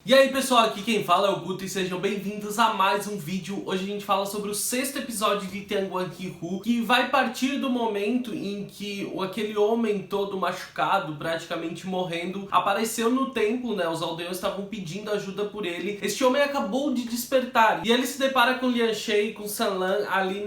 E aí pessoal, aqui quem fala é o Guto e sejam bem-vindos a mais um vídeo. Hoje a gente fala sobre o 6º episódio de Tianguan-Qihu, que vai partir do momento em que aquele homem todo machucado, praticamente morrendo, apareceu no templo, né? Os aldeões estavam pedindo ajuda por ele. Este homem acabou de despertar e ele se depara com Lian She e com San Lan ali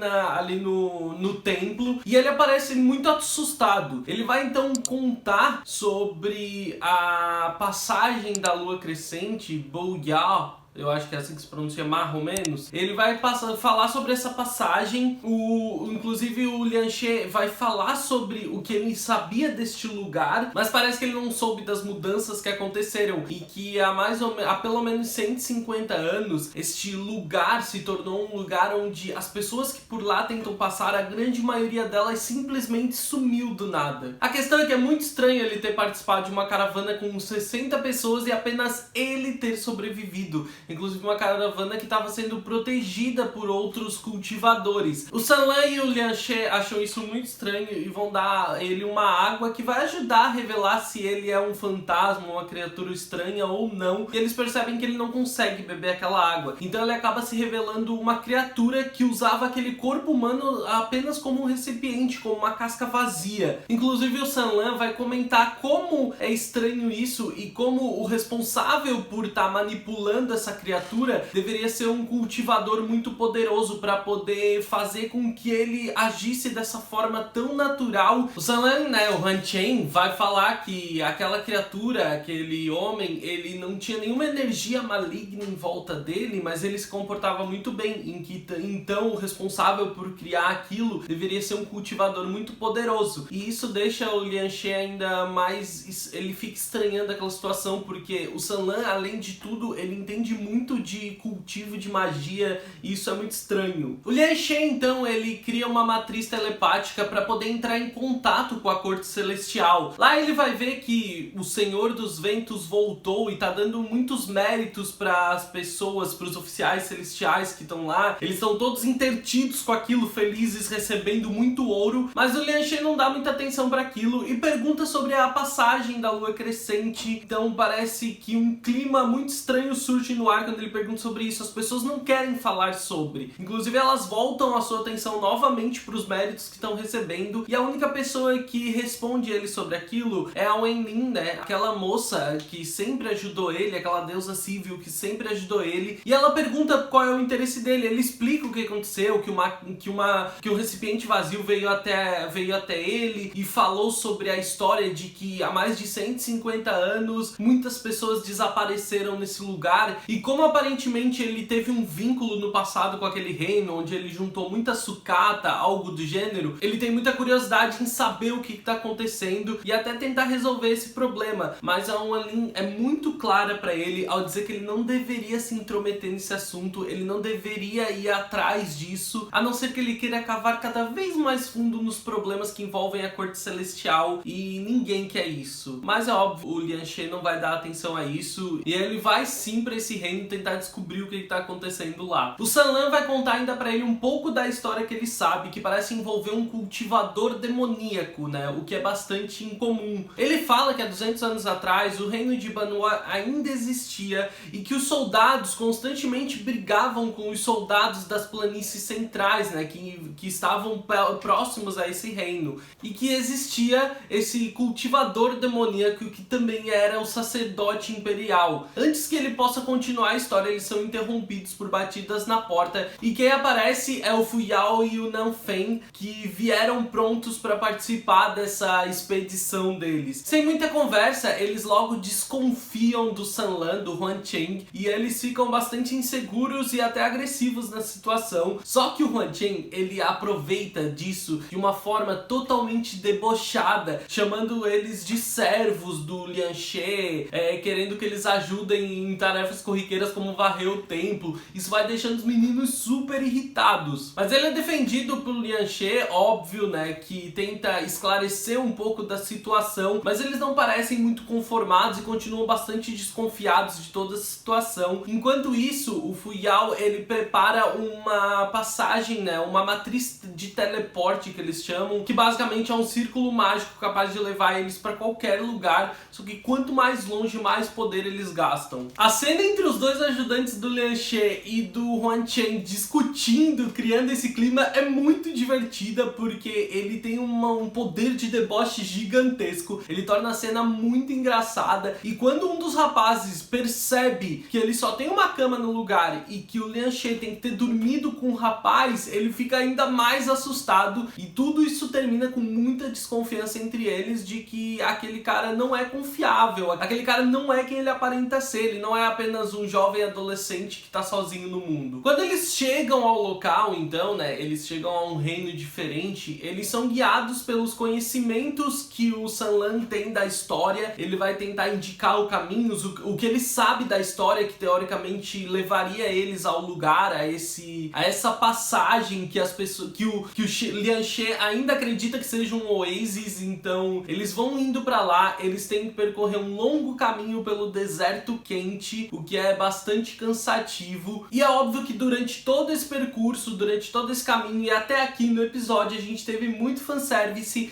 no templo, e ele aparece muito assustado. Ele vai então contar sobre a passagem da lua crescente, Bouyao, eu acho que é assim que se pronuncia, mais ou menos. Ele vai falar sobre essa passagem. Inclusive o Lian She vai falar sobre o que ele sabia deste lugar, mas parece que ele não soube das mudanças que aconteceram e que há pelo menos 150 anos este lugar se tornou um lugar onde as pessoas que por lá tentam passar, a grande maioria delas simplesmente sumiu do nada. A questão é que é muito estranho ele ter participado de uma caravana com 60 pessoas e apenas ele ter sobrevivido. Inclusive uma caravana que estava sendo protegida por outros cultivadores. O San Lan e o Lian She acham isso muito estranho e vão dar a ele uma água que vai ajudar a revelar se ele é um fantasma, uma criatura estranha ou não. E eles percebem que ele não consegue beber aquela água. Então ele acaba se revelando uma criatura que usava aquele corpo humano apenas como um recipiente, como uma casca vazia. Inclusive o San Lan vai comentar como é estranho isso e como o responsável por estar manipulando essa criatura deveria ser um cultivador muito poderoso para poder fazer com que ele agisse dessa forma tão natural. O San Lan, né, o Han Chen, vai falar que aquela criatura, aquele homem, ele não tinha nenhuma energia maligna em volta dele, mas ele se comportava muito bem, então o responsável por criar aquilo deveria ser um cultivador muito poderoso. E isso deixa o Lian She ainda mais... ele fica estranhando aquela situação, porque o San Lan, além de tudo, ele entende muito de cultivo de magia e isso é muito estranho. O Lian She, então, ele cria uma matriz telepática para poder entrar em contato com a corte celestial. Lá ele vai ver que o Senhor dos Ventos voltou e tá dando muitos méritos para as pessoas, para os oficiais celestiais que estão lá. Eles estão todos intertidos com aquilo, felizes, recebendo muito ouro, mas o Lian She não dá muita atenção para aquilo e pergunta sobre a passagem da lua crescente. Então parece que um clima muito estranho surge no ar quando ele pergunta sobre isso. As pessoas não querem falar sobre. Inclusive elas voltam a sua atenção novamente para os méritos que estão recebendo, e a única pessoa que responde ele sobre aquilo é a Wenlin, né? Aquela moça que sempre ajudou ele, aquela deusa civil que sempre ajudou ele, e ela pergunta qual é o interesse dele. Ele explica o que aconteceu, que um recipiente vazio veio até ele e falou sobre a história de que há mais de 150 anos muitas pessoas desapareceram nesse lugar, e como aparentemente ele teve um vínculo no passado com aquele reino, onde ele juntou muita sucata, algo do gênero, ele tem muita curiosidade em saber o que está acontecendo e até tentar resolver esse problema. Mas a Wenlin é muito clara para ele ao dizer que ele não deveria se intrometer nesse assunto, ele não deveria ir atrás disso, a não ser que ele queira cavar cada vez mais fundo nos problemas que envolvem a corte celestial, e ninguém quer isso. Mas é óbvio, o Lian She não vai dar atenção a isso e ele vai sim para esse reino tentar descobrir o que está acontecendo lá. O San Lan vai contar ainda para ele um pouco da história que ele sabe, que parece envolver um cultivador demoníaco, né? O que é bastante incomum. Ele fala que há 200 anos atrás o reino de Banua ainda existia e que os soldados constantemente brigavam com os soldados das planícies centrais, né? Que estavam próximos a esse reino, e que existia esse cultivador demoníaco que também era o sacerdote imperial. Antes que ele possa continuar a história, eles são interrompidos por batidas na porta, e quem aparece é o Fuyao e o Nanfen, que vieram prontos para participar dessa expedição deles. Sem muita conversa, eles logo desconfiam do San Lan, do Huan Chen, e eles ficam bastante inseguros e até agressivos na situação. Só que o Huan Chen, ele aproveita disso de uma forma totalmente debochada, chamando eles de servos do Lian She, querendo que eles ajudem em tarefas corriqueiras corriqueiras como varrer o templo. Isso vai deixando os meninos super irritados. Mas ele é defendido por Lian She, óbvio, né, que tenta esclarecer um pouco da situação, mas eles não parecem muito conformados e continuam bastante desconfiados de toda a situação. Enquanto isso, o Fu Yao, ele prepara uma passagem, né, uma matriz de teleporte que eles chamam, que basicamente é um círculo mágico capaz de levar eles para qualquer lugar, só que quanto mais longe, mais poder eles gastam. A cena entre os dois ajudantes do Lian She e do Huan Chen discutindo, criando esse clima, é muito divertida, porque ele tem um poder de deboche gigantesco. Ele torna a cena muito engraçada, e quando um dos rapazes percebe que ele só tem uma cama no lugar e que o Lian She tem que ter dormido com o rapaz, ele fica ainda mais assustado, e tudo isso termina com muita desconfiança entre eles de que aquele cara não é confiável, aquele cara não é quem ele aparenta ser, ele não é apenas um jovem adolescente que tá sozinho no mundo. Quando eles chegam ao local, então, né, eles chegam a um reino diferente, eles são guiados pelos conhecimentos que o Sanlan tem da história. Ele vai tentar indicar o caminho, o que ele sabe da história, que teoricamente levaria eles ao lugar, a essa passagem que as pessoas, que o Lian She ainda acredita que seja um oásis. Então eles vão indo pra lá, eles têm que percorrer um longo caminho pelo deserto quente, o que é bastante cansativo, e é óbvio que durante todo esse percurso, durante todo esse caminho e até aqui no episódio, a gente teve muito fanservice.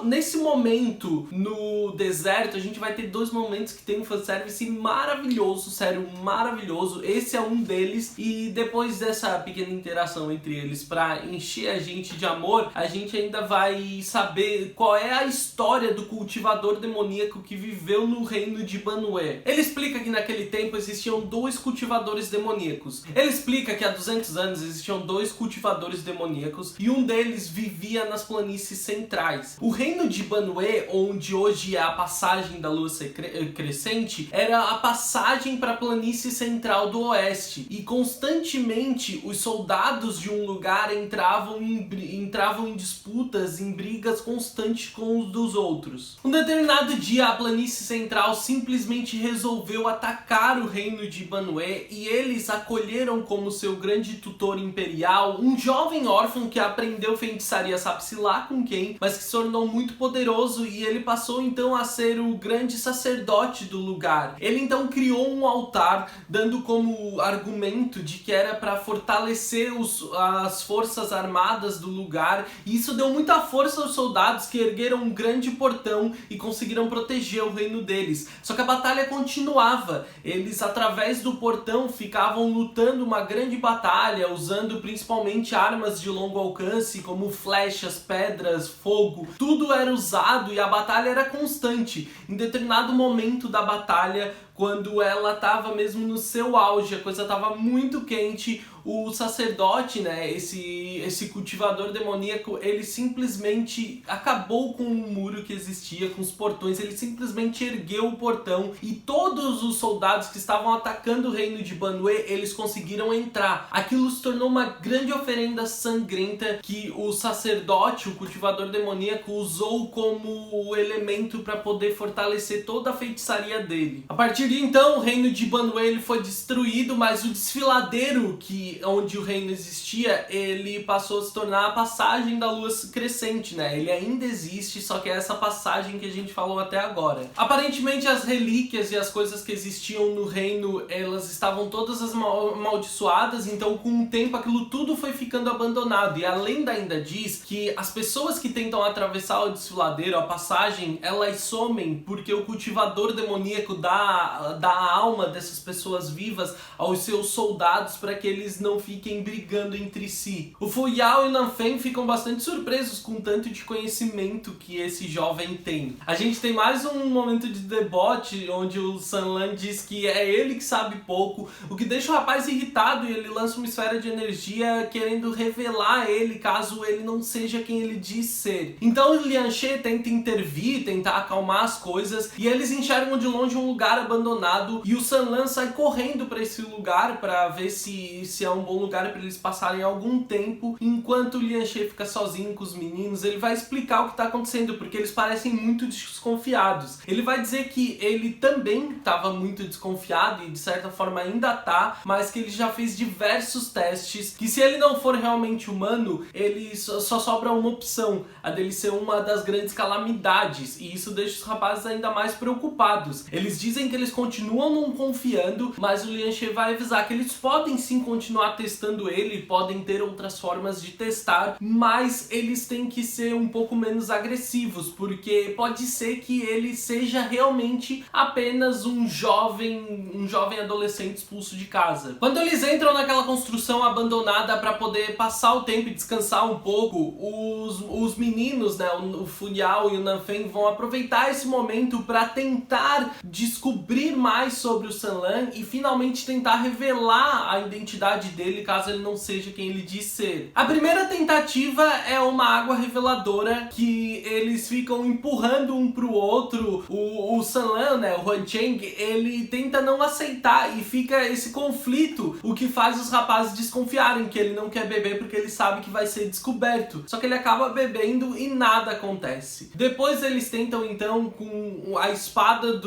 Nesse momento, no deserto, a gente vai ter dois momentos que tem um fanservice maravilhoso, sério, maravilhoso. Esse é um deles, e depois dessa pequena interação entre eles pra encher a gente de amor, a gente ainda vai saber qual é a história do cultivador demoníaco que viveu no reino de Banue. Ele explica que naquele tempo existiam dois cultivadores demoníacos. Ele explica que há 200 anos existiam dois cultivadores demoníacos e um deles vivia nas planícies centrais. O reino de Banue, onde hoje é a passagem da lua crescente, era a passagem para a planície central do oeste, e constantemente os soldados de um lugar entravam em disputas, em brigas constantes com os dos outros. Um determinado dia, a planície central simplesmente resolveu atacar o reino de Banue, e eles acolheram como seu grande tutor imperial um jovem órfão que aprendeu feitiçaria, sabe-se lá com quem, mas que se tornou muito poderoso, e ele passou então a ser o grande sacerdote do lugar. Ele então criou um altar, dando como argumento de que era para fortalecer as forças armadas do lugar, e isso deu muita força aos soldados, que ergueram um grande portão e conseguiram proteger o reino deles. Só que a batalha continuava. Eles, através do portão, ficavam lutando uma grande batalha, usando principalmente armas de longo alcance, como flechas, pedras, fogo. Tudo era usado e a batalha era constante. Em determinado momento da batalha, quando ela estava mesmo no seu auge, a coisa estava muito quente, o sacerdote, né, esse cultivador demoníaco, ele simplesmente acabou com o muro que existia, com os portões. Ele simplesmente ergueu o portão, e todos os soldados que estavam atacando o reino de Banue, eles conseguiram entrar. Aquilo se tornou uma grande oferenda sangrenta que o sacerdote, o cultivador demoníaco, usou como elemento para poder fortalecer toda a feitiçaria dele. A partir de então, o reino de Banue ele foi destruído, mas o desfiladeiro onde o reino existia, ele passou a se tornar a passagem da lua crescente, né? Ele ainda existe, só que é essa passagem que a gente falou até agora. Aparentemente, as relíquias e as coisas que existiam no reino, elas estavam todas amaldiçoadas, então com o tempo aquilo tudo foi ficando abandonado. E a lenda ainda diz que as pessoas que tentam atravessar o desfiladeiro, a passagem, elas somem porque o cultivador demoníaco dá a alma dessas pessoas vivas aos seus soldados para que eles não fiquem brigando entre si. O Fu Yao e o Nanfeng ficam bastante surpresos com o tanto de conhecimento que esse jovem tem. A gente tem mais um momento de debote onde o Sanlan diz que é ele que sabe pouco, o que deixa o rapaz irritado, e ele lança uma esfera de energia querendo revelar ele caso ele não seja quem ele diz ser. Então o Lian She tenta intervir, tentar acalmar as coisas, e eles enxergam de longe um lugar abandonado, e o Sanlan sai correndo para esse lugar para ver se é um bom lugar para eles passarem algum tempo, enquanto o Lian She fica sozinho com os meninos. Ele vai explicar o que tá acontecendo, porque eles parecem muito desconfiados. Ele vai dizer que ele também estava muito desconfiado e de certa forma ainda tá, mas que ele já fez diversos testes, que se ele não for realmente humano, ele só sobra uma opção, a dele ser uma das grandes calamidades, e isso deixa os rapazes ainda mais preocupados. Eles dizem que eles continuam não confiando, mas o Lian She vai avisar que eles podem sim continuar testando ele, podem ter outras formas de testar, mas eles têm que ser um pouco menos agressivos, porque pode ser que ele seja realmente apenas um jovem adolescente expulso de casa. Quando eles entram naquela construção abandonada para poder passar o tempo e descansar um pouco, os meninos, né, o Fu Yao e o Nanfeng vão aproveitar esse momento para tentar descobrir mais sobre o Sanlan e finalmente tentar revelar a identidade dele, caso ele não seja quem ele diz ser. A primeira tentativa é uma água reveladora que eles ficam empurrando um pro outro. O Sanlan, né, o Huan Cheng, ele tenta não aceitar e fica esse conflito, o que faz os rapazes desconfiarem que ele não quer beber porque ele sabe que vai ser descoberto. Só que ele acaba bebendo e nada acontece. Depois eles tentam então com a espada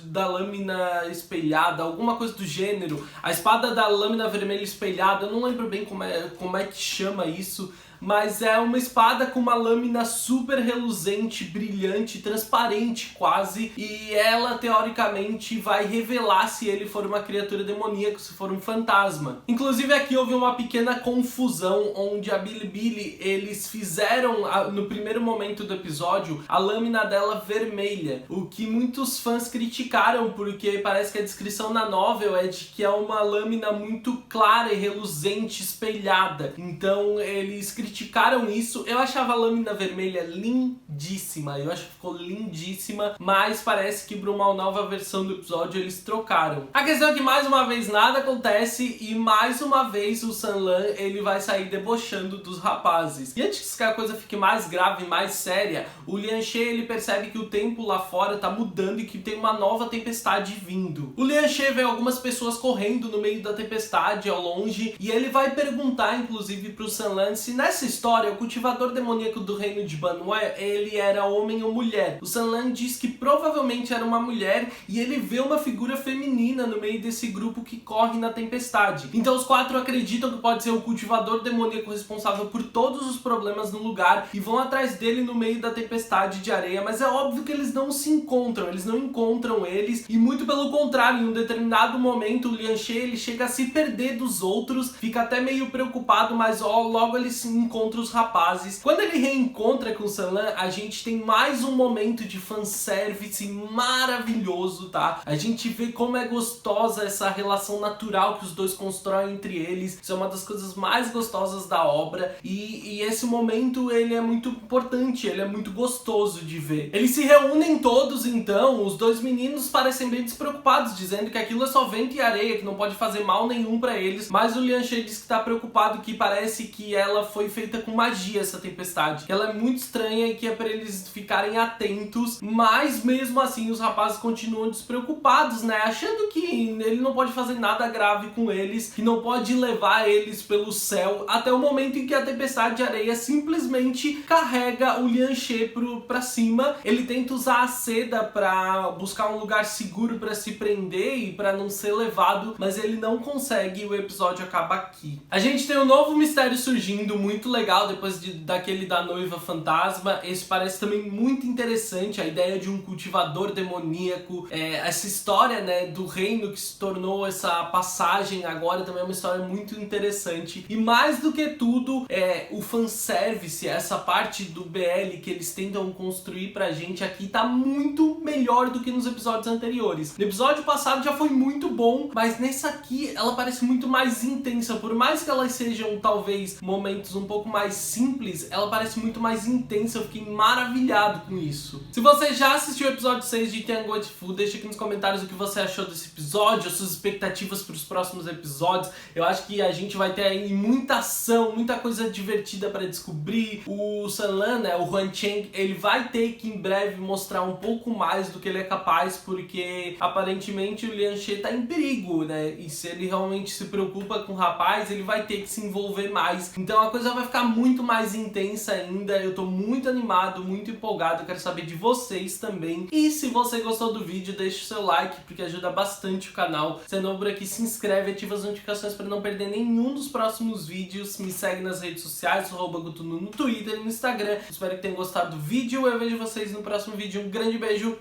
da lâmina espelhada, alguma coisa do gênero, a espada da lâmina vermelha espelhada, eu não lembro bem como é que chama isso, mas é uma espada com uma lâmina super reluzente, brilhante, transparente quase, e ela teoricamente vai revelar se ele for uma criatura demoníaca, se for um fantasma. Inclusive aqui houve uma pequena confusão, onde a Bilibili, eles fizeram no primeiro momento do episódio a lâmina dela vermelha, o que muitos fãs criticaram, porque parece que a descrição na novel é de que é uma lâmina muito clara e reluzente, espelhada. Então eles criticaram isso. Eu achava a lâmina vermelha lindíssima, eu acho que ficou lindíssima, mas parece que para uma nova versão do episódio eles trocaram. A questão é que mais uma vez nada acontece e mais uma vez o Sanlan, ele vai sair debochando dos rapazes. E antes que a coisa fique mais grave e mais séria, o Lian She, ele percebe que o tempo lá fora tá mudando e que tem uma nova tempestade vindo. O Lian She vê algumas pessoas correndo no meio da tempestade ao longe e ele vai perguntar inclusive pro Sanlan se nessa história o cultivador demoníaco do reino de Banwell, ele era homem ou mulher. O Sanlan diz que provavelmente era uma mulher e ele vê uma figura feminina no meio desse grupo que corre na tempestade. Então os quatro acreditam que pode ser o cultivador demoníaco responsável por todos os problemas no lugar e vão atrás dele no meio da tempestade de areia, mas é óbvio que eles não se encontram, eles não encontram eles, e muito pelo contrário, em um determinado momento o Lian She, ele chega a se perder dos outros, fica até meio preocupado, mas logo ele se encontra os rapazes. Quando ele reencontra com o Sanlan, a gente tem mais um momento de fanservice maravilhoso, tá? A gente vê como é gostosa essa relação natural que os dois constroem entre eles. Isso é uma das coisas mais gostosas da obra e esse momento ele é muito importante, ele é muito gostoso de ver. Eles se reúnem todos então, os dois meninos parecem bem despreocupados, dizendo que aquilo é só vento e areia, que não pode fazer mal nenhum pra eles, mas o Lian She diz que tá preocupado, que parece que ela foi feita com magia, essa tempestade, que ela é muito estranha e que é pra eles ficarem atentos, mas mesmo assim os rapazes continuam despreocupados, né, achando que ele não pode fazer nada grave com eles, que não pode levar eles pelo céu, até o momento em que a tempestade de areia simplesmente carrega o Lian She pra cima. Ele tenta usar a seda pra buscar um lugar seguro pra se prender e pra não ser levado, mas ele não consegue e o episódio acaba aqui. A gente tem um novo mistério surgindo, muito legal, depois daquele da noiva fantasma. Esse parece também muito interessante, a ideia de um cultivador demoníaco, essa história, né, do reino que se tornou essa passagem agora também é uma história muito interessante. E mais do que tudo, o fanservice, essa parte do BL que eles tentam construir pra gente aqui tá muito melhor do que nos episódios anteriores. No episódio passado já foi muito bom, mas nessa aqui ela parece muito mais intensa, por mais que elas sejam talvez momentos um pouco mais simples, ela parece muito mais intensa. Eu fiquei maravilhado com isso. Se você já assistiu o episódio 6 de Tian Guanqifu, deixa aqui nos comentários o que você achou desse episódio, as suas expectativas para os próximos episódios. Eu acho que a gente vai ter aí muita ação, muita coisa divertida para descobrir. O Sanlan, né, o Huan Cheng, ele vai ter que em breve mostrar um pouco mais do que ele é capaz, porque aparentemente o Lian She tá em perigo, né? E se ele realmente se preocupa com o rapaz, ele vai ter que se envolver mais. Então a coisa vai ficar muito mais intensa ainda. Eu tô muito animado, muito empolgado. Eu quero saber de vocês também. E se você gostou do vídeo, deixa o seu like, porque ajuda bastante o canal. Se é novo por aqui, se inscreve, ativa as notificações para não perder nenhum dos próximos vídeos. Me segue nas redes sociais, @gutunu no Twitter e no Instagram. Espero que tenham gostado do vídeo. Eu vejo vocês no próximo vídeo. Um grande beijo.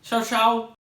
Tchau, tchau.